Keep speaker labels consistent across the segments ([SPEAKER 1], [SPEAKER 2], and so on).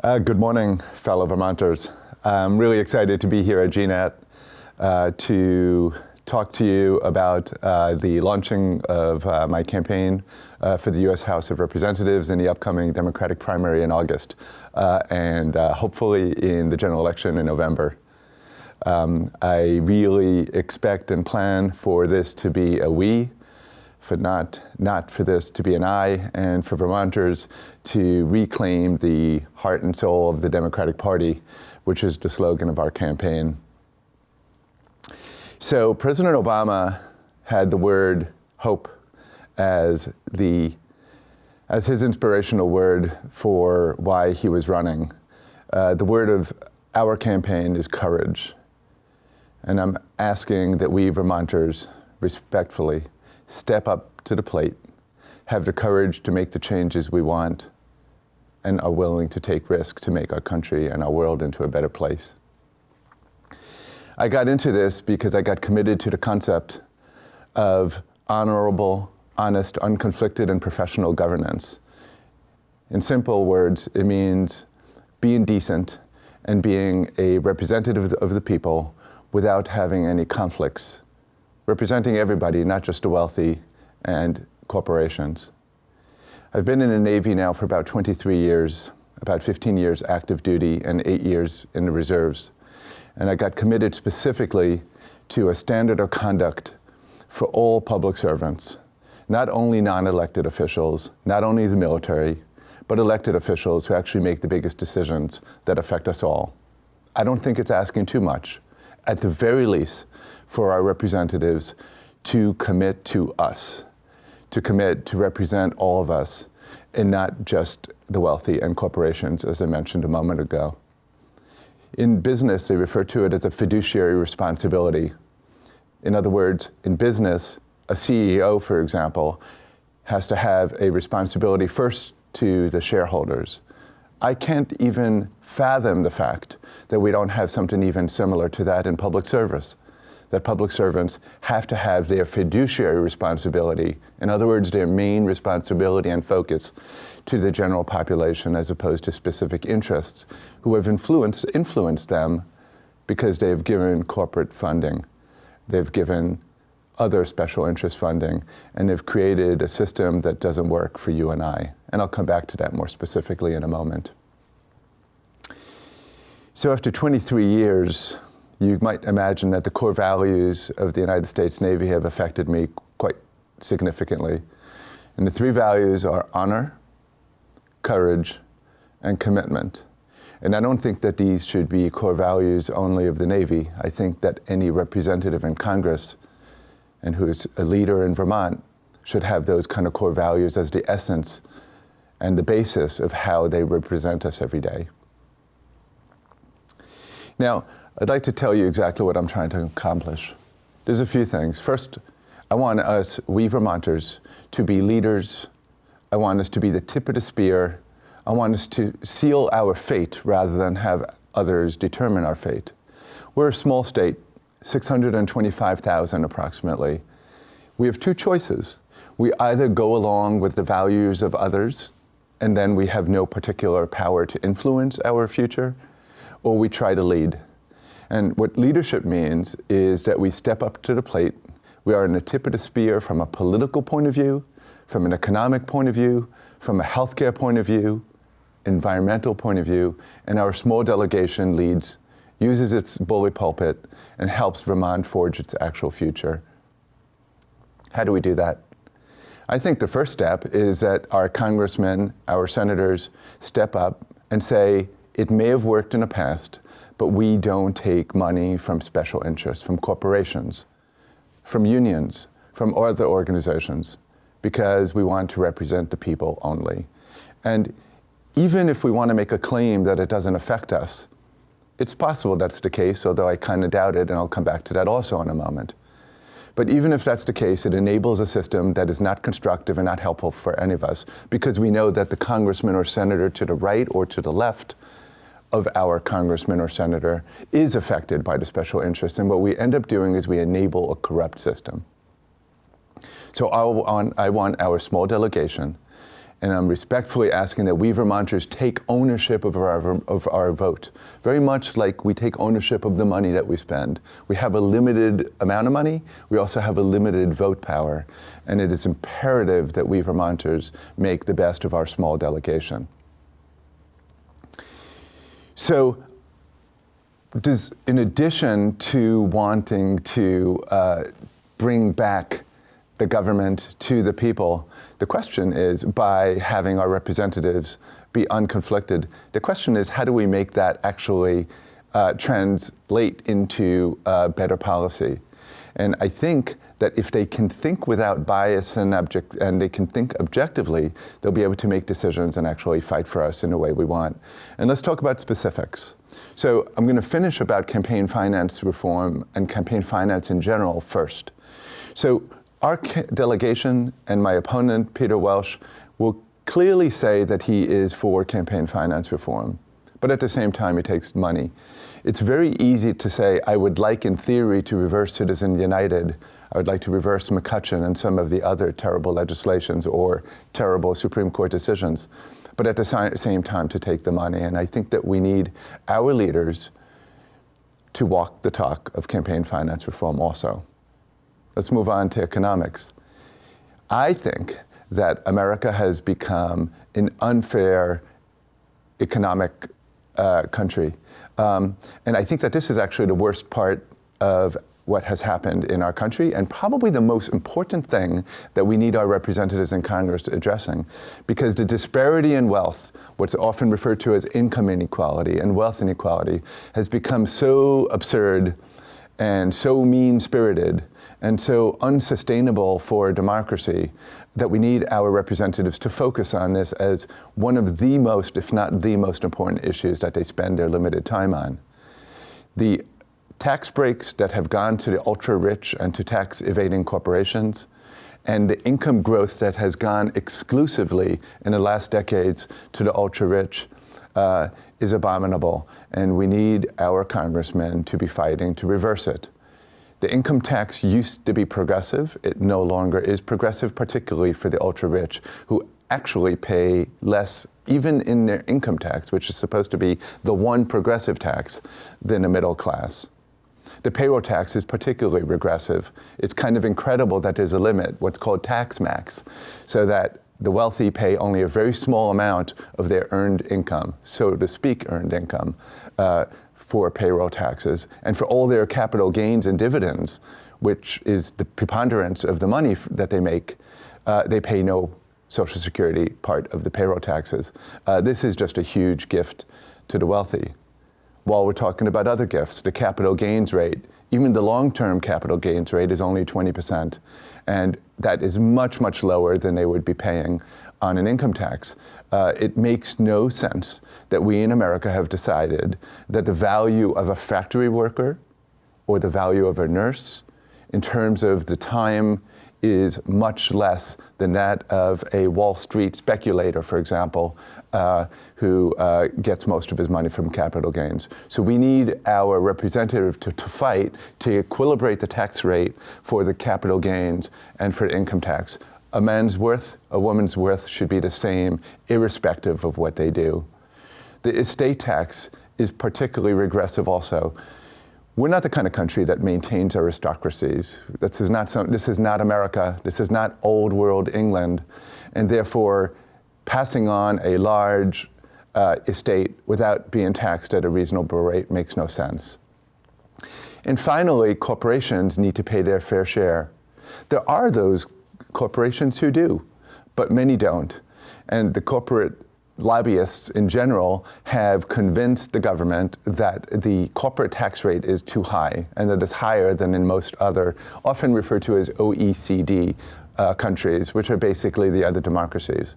[SPEAKER 1] Good morning, fellow Vermonters. I'm really excited to be here at GNET to talk to you about the launching of my campaign for the U.S. House of Representatives in the upcoming Democratic primary in August and hopefully in the general election in November. I really expect and plan for this to be a we, for not for this to be an I, and for Vermonters to reclaim the heart and soul of the Democratic Party, which is the slogan of our campaign. So President Obama had the word hope as his inspirational word for why he was running. The word of our campaign is courage. And I'm asking that we Vermonters respectfully step up to the plate, have the courage to make the changes we want, and are willing to take risks to make our country and our world into a better place. I got into this because I got committed to the concept of honorable, honest, unconflicted, and professional governance. In simple words, it means being decent and being a representative of the people without having any conflicts, representing everybody, not just the wealthy and corporations. I've been in the Navy now for about 23 years, about 15 years active duty and 8 years in the reserves. And I got committed specifically to a standard of conduct for all public servants, not only non-elected officials, not only the military, but elected officials who actually make the biggest decisions that affect us all. I don't think it's asking too much, at the very least, for our representatives to commit to us, to commit to represent all of us, and not just the wealthy and corporations, as I mentioned a moment ago. In business, they refer to it as a fiduciary responsibility. In other words, in business, a CEO, for example, has to have a responsibility first to the shareholders. I can't even fathom the fact that we don't have something even similar to that in public service, that public servants have to have their fiduciary responsibility, in other words, their main responsibility and focus to the general population as opposed to specific interests who have influenced them because they've given corporate funding, they've given other special interest funding, and they've created a system that doesn't work for you and I. And I'll come back to that more specifically in a moment. So after 23 years, you might imagine that the core values of the United States Navy have affected me quite significantly. And the three values are honor, courage, and commitment. And I don't think that these should be core values only of the Navy. I think that any representative in Congress and who is a leader in Vermont should have those kind of core values as the essence and the basis of how they represent us every day. Now, I'd like to tell you exactly what I'm trying to accomplish. There's a few things. First, I want us, we Vermonters, to be leaders. I want us to be the tip of the spear. I want us to seal our fate rather than have others determine our fate. We're a small state, 625,000 approximately. We have two choices. We either go along with the values of others, and then we have no particular power to influence our future, or we try to lead. And what leadership means is that we step up to the plate. We are in the tip of the spear from a political point of view, from an economic point of view, from a healthcare point of view, environmental point of view, and our small delegation uses its bully pulpit and helps Vermont forge its actual future. How do we do that? I think the first step is that our congressmen, our senators, step up and say, it may have worked in the past, but we don't take money from special interests, from corporations, from unions, from other organizations, because we want to represent the people only. And even if we want to make a claim that it doesn't affect us, it's possible that's the case, although I kind of doubt it, and I'll come back to that also in a moment. But even if that's the case, it enables a system that is not constructive and not helpful for any of us, because we know that the congressman or senator to the right or to the left of our congressman or senator is affected by the special interests. And what we end up doing is we enable a corrupt system. So I want our small delegation And I'm respectfully asking that we Vermonters take ownership of our vote, very much like we take ownership of the money that we spend. We have a limited amount of money. We also have a limited vote power. And it is imperative that we Vermonters make the best of our small delegation. So, in addition to wanting to bring back the government to the people, the question is, by having our representatives be unconflicted, the question is, how do we make that actually translate into better policy? And I think that if they can think without bias and they can think objectively, they'll be able to make decisions and actually fight for us in the way we want. And let's talk about specifics. So I'm going to finish about campaign finance reform and campaign finance in general first. So our delegation and my opponent, Peter Welsh, will clearly say that he is for campaign finance reform, but at the same time, it takes money. It's very easy to say, I would like in theory to reverse Citizens United. I would like to reverse McCutcheon and some of the other terrible legislations or terrible Supreme Court decisions, but at the same time to take the money. And I think that we need our leaders to walk the talk of campaign finance reform also. Let's move on to economics. I think that America has become an unfair economic country. And I think that this is actually the worst part of what has happened in our country, and probably the most important thing that we need our representatives in Congress addressing, because the disparity in wealth, what's often referred to as income inequality and wealth inequality, has become so absurd and so mean-spirited and so unsustainable for democracy that we need our representatives to focus on this as one of the most, if not the most important issues that they spend their limited time on. The tax breaks that have gone to the ultra-rich and to tax-evading corporations, and the income growth that has gone exclusively in the last decades to the ultra-rich is abominable, and we need our congressmen to be fighting to reverse it. The income tax used to be progressive. It no longer is progressive, particularly for the ultra-rich, who actually pay less, even in their income tax, which is supposed to be the one progressive tax, than the middle class. The payroll tax is particularly regressive. It's kind of incredible that there's a limit, what's called tax max, so that the wealthy pay only a very small amount of their earned income, so to speak, earned income, for payroll taxes, and for all their capital gains and dividends, which is the preponderance of the money that they make, they pay no Social Security part of the payroll taxes. This is just a huge gift to the wealthy. While we're talking about other gifts, the capital gains rate, even the long-term capital gains rate is only 20%, and that is much, much lower than they would be paying on an income tax. It makes no sense that we in America have decided that the value of a factory worker or the value of a nurse in terms of the time is much less than that of a Wall Street speculator, for example, who gets most of his money from capital gains. So we need our representative to fight to equilibrate the tax rate for the capital gains and for the income tax. A man's worth, a woman's worth should be the same, irrespective of what they do. The estate tax is particularly regressive also. We're not the kind of country that maintains aristocracies. This is not America. This is not old world England. And therefore, passing on a large estate without being taxed at a reasonable rate makes no sense. And finally, corporations need to pay their fair share. There are those corporations who do, but many don't. And the corporate lobbyists in general have convinced the government that the corporate tax rate is too high and that it's higher than in most other, often referred to as OECD countries, which are basically the other democracies.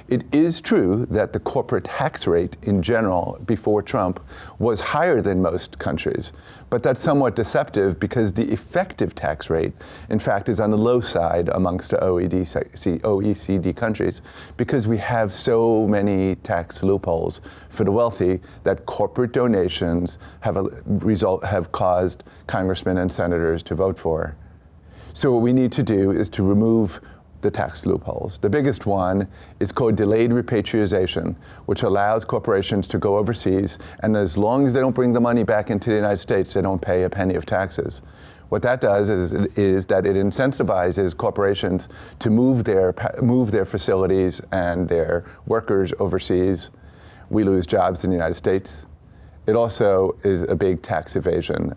[SPEAKER 1] It is true that the corporate tax rate in general before Trump was higher than most countries, but that's somewhat deceptive because the effective tax rate, in fact, is on the low side amongst the OECD countries because we have so many tax loopholes for the wealthy that corporate donations have caused congressmen and senators to vote for. So what we need to do is to remove the tax loopholes. The biggest one is called delayed repatriation, which allows corporations to go overseas, and as long as they don't bring the money back into the United States, they don't pay a penny of taxes. What that does is that it incentivizes corporations to move their facilities and their workers overseas. We lose jobs in the United States. It also is a big tax evasion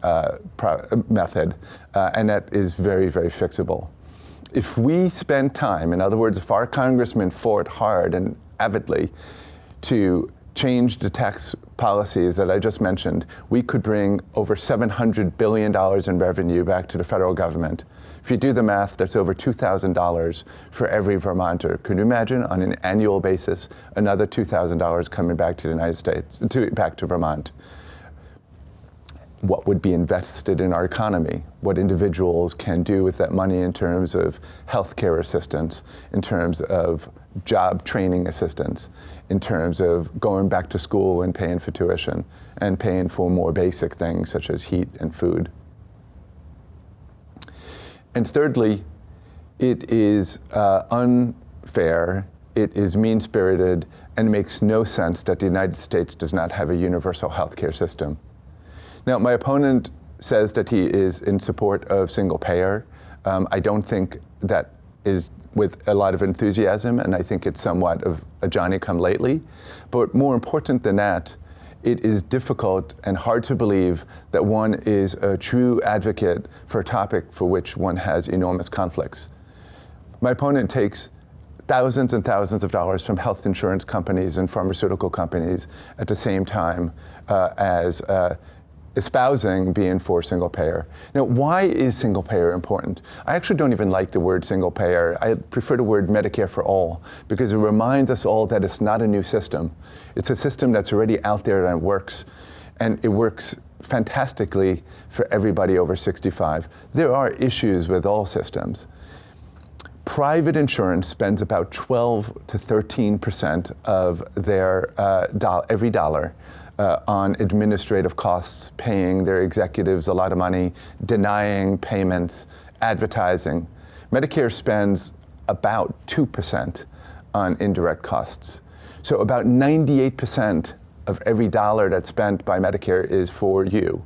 [SPEAKER 1] method, and that is very, very fixable. If we spend time, in other words, if our congressmen fought hard and avidly to change the tax policies that I just mentioned, we could bring over $700 billion in revenue back to the federal government. If you do the math, that's over $2,000 for every Vermonter. Can you imagine, on an annual basis, another $2,000 coming back to the United States, back to Vermont? What would be invested in our economy, what individuals can do with that money in terms of healthcare assistance, in terms of job training assistance, in terms of going back to school and paying for tuition, and paying for more basic things such as heat and food. And thirdly, it is unfair, it is mean-spirited, and makes no sense that the United States does not have a universal healthcare system. Now, my opponent says that he is in support of single payer. I don't think that is with a lot of enthusiasm, and I think it's somewhat of a Johnny-come-lately. But more important than that, it is difficult and hard to believe that one is a true advocate for a topic for which one has enormous conflicts. My opponent takes thousands and thousands of dollars from health insurance companies and pharmaceutical companies at the same time as espousing being for single payer. Now, why is single payer important? I actually don't even like the word single payer. I prefer the word Medicare for all, because it reminds us all that it's not a new system. It's a system that's already out there and works, and it works fantastically for everybody over 65. There are issues with all systems. Private insurance spends about 12 to 13% of their every dollar on administrative costs, paying their executives a lot of money, denying payments, advertising. Medicare spends about 2% on indirect costs. So about 98% of every dollar that's spent by Medicare is for you,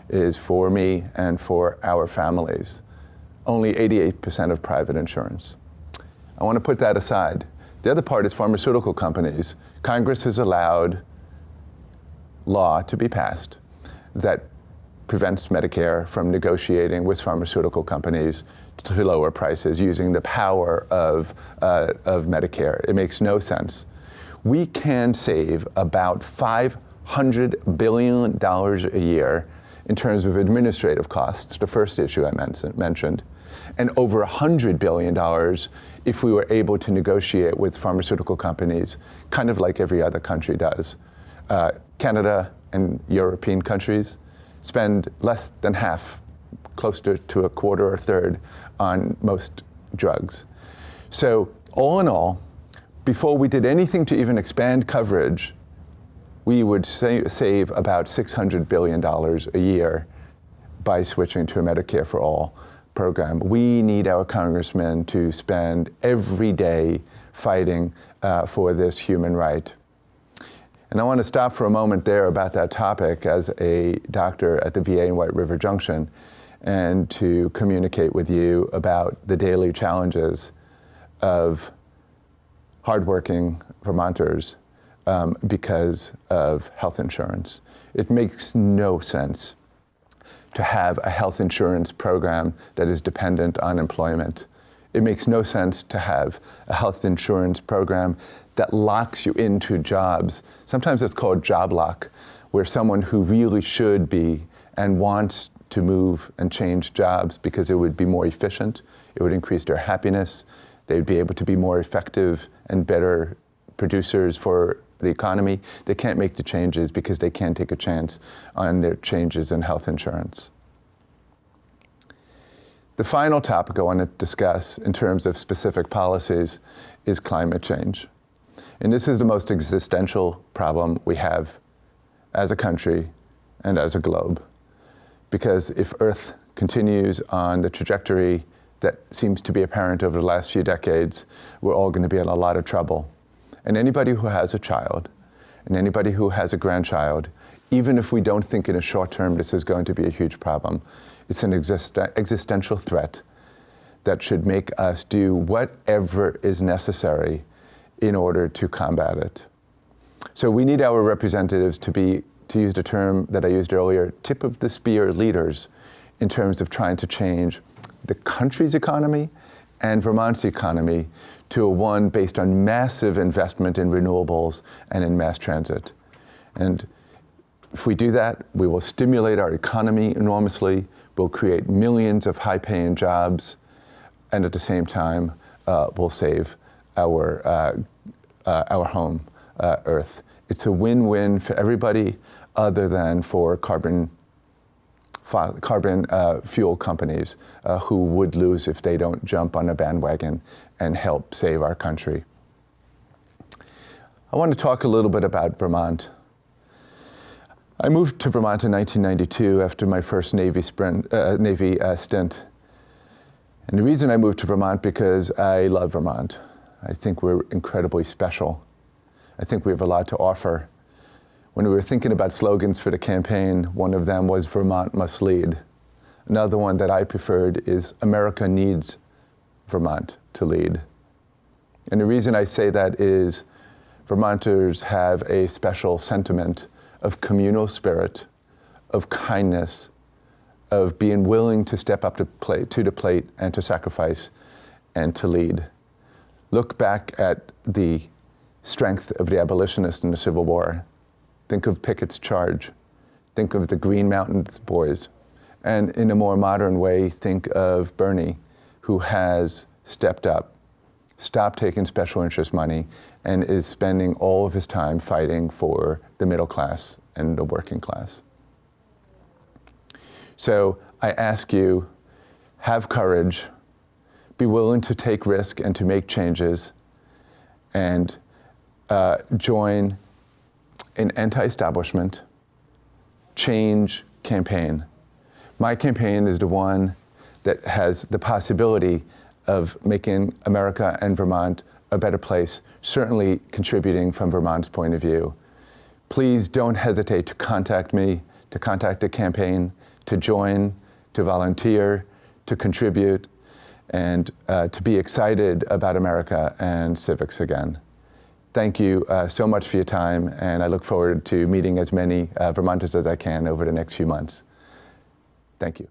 [SPEAKER 1] is for me, and for our families. Only 88% of private insurance. I want to put that aside. The other part is pharmaceutical companies. Congress has allowed law to be passed that prevents Medicare from negotiating with pharmaceutical companies to lower prices using the power of Medicare. It makes no sense. We can save about $500 billion a year in terms of administrative costs, the first issue I mentioned, and over $100 billion if we were able to negotiate with pharmaceutical companies, kind of like every other country does. Canada and European countries spend less than half, closer to a quarter or a third, on most drugs. So all in all, before we did anything to even expand coverage, we would save about $600 billion a year by switching to a Medicare for All program. We need our congressmen to spend every day fighting for this human right. And I want to stop for a moment there about that topic as a doctor at the VA in White River Junction, and to communicate with you about the daily challenges of hardworking Vermonters because of health insurance. It makes no sense to have a health insurance program that is dependent on employment. It makes no sense to have a health insurance program that locks you into jobs. Sometimes it's called job lock, where someone who really should be and wants to move and change jobs because it would be more efficient, it would increase their happiness, they'd be able to be more effective and better producers for the economy. They can't make the changes because they can't take a chance on their changes in health insurance. The final topic I want to discuss in terms of specific policies is climate change. And this is the most existential problem we have as a country and as a globe. Because if Earth continues on the trajectory that seems to be apparent over the last few decades, we're all going to be in a lot of trouble. And anybody who has a child, and anybody who has a grandchild, even if we don't think in a short term this is going to be a huge problem, it's an existential threat that should make us do whatever is necessary in order to combat it. So we need our representatives to be, to use the term that I used earlier, tip of the spear leaders in terms of trying to change the country's economy and Vermont's economy to a one based on massive investment in renewables and in mass transit. And if we do that, we will stimulate our economy enormously, we'll create millions of high-paying jobs, and at the same time, we'll save our home, Earth. It's a win-win for everybody other than for carbon fuel companies who would lose if they don't jump on a bandwagon and help save our country. I want to talk a little bit about Vermont. I moved to Vermont in 1992 after my first Navy stint. And the reason I moved to Vermont because I love Vermont. I think we're incredibly special. I think we have a lot to offer. When we were thinking about slogans for the campaign, one of them was Vermont must lead. Another one that I preferred is America needs Vermont to lead. And the reason I say that is Vermonters have a special sentiment of communal spirit, of kindness, of being willing to step up to the plate and to sacrifice and to lead. Look back at the strength of the abolitionists in the Civil War. Think of Pickett's charge. Think of the Green Mountains Boys. And in a more modern way, think of Bernie, who has stepped up, stopped taking special interest money, and is spending all of his time fighting for the middle class and the working class. So I ask you, have courage, be willing to take risk and to make changes, and join an anti-establishment change campaign. My campaign is the one that has the possibility of making America and Vermont a better place, certainly contributing from Vermont's point of view. Please don't hesitate to contact me, to contact the campaign, to join, to volunteer, to contribute, and to be excited about America and civics again. Thank you so much for your time, and I look forward to meeting as many Vermonters as I can over the next few months. Thank you.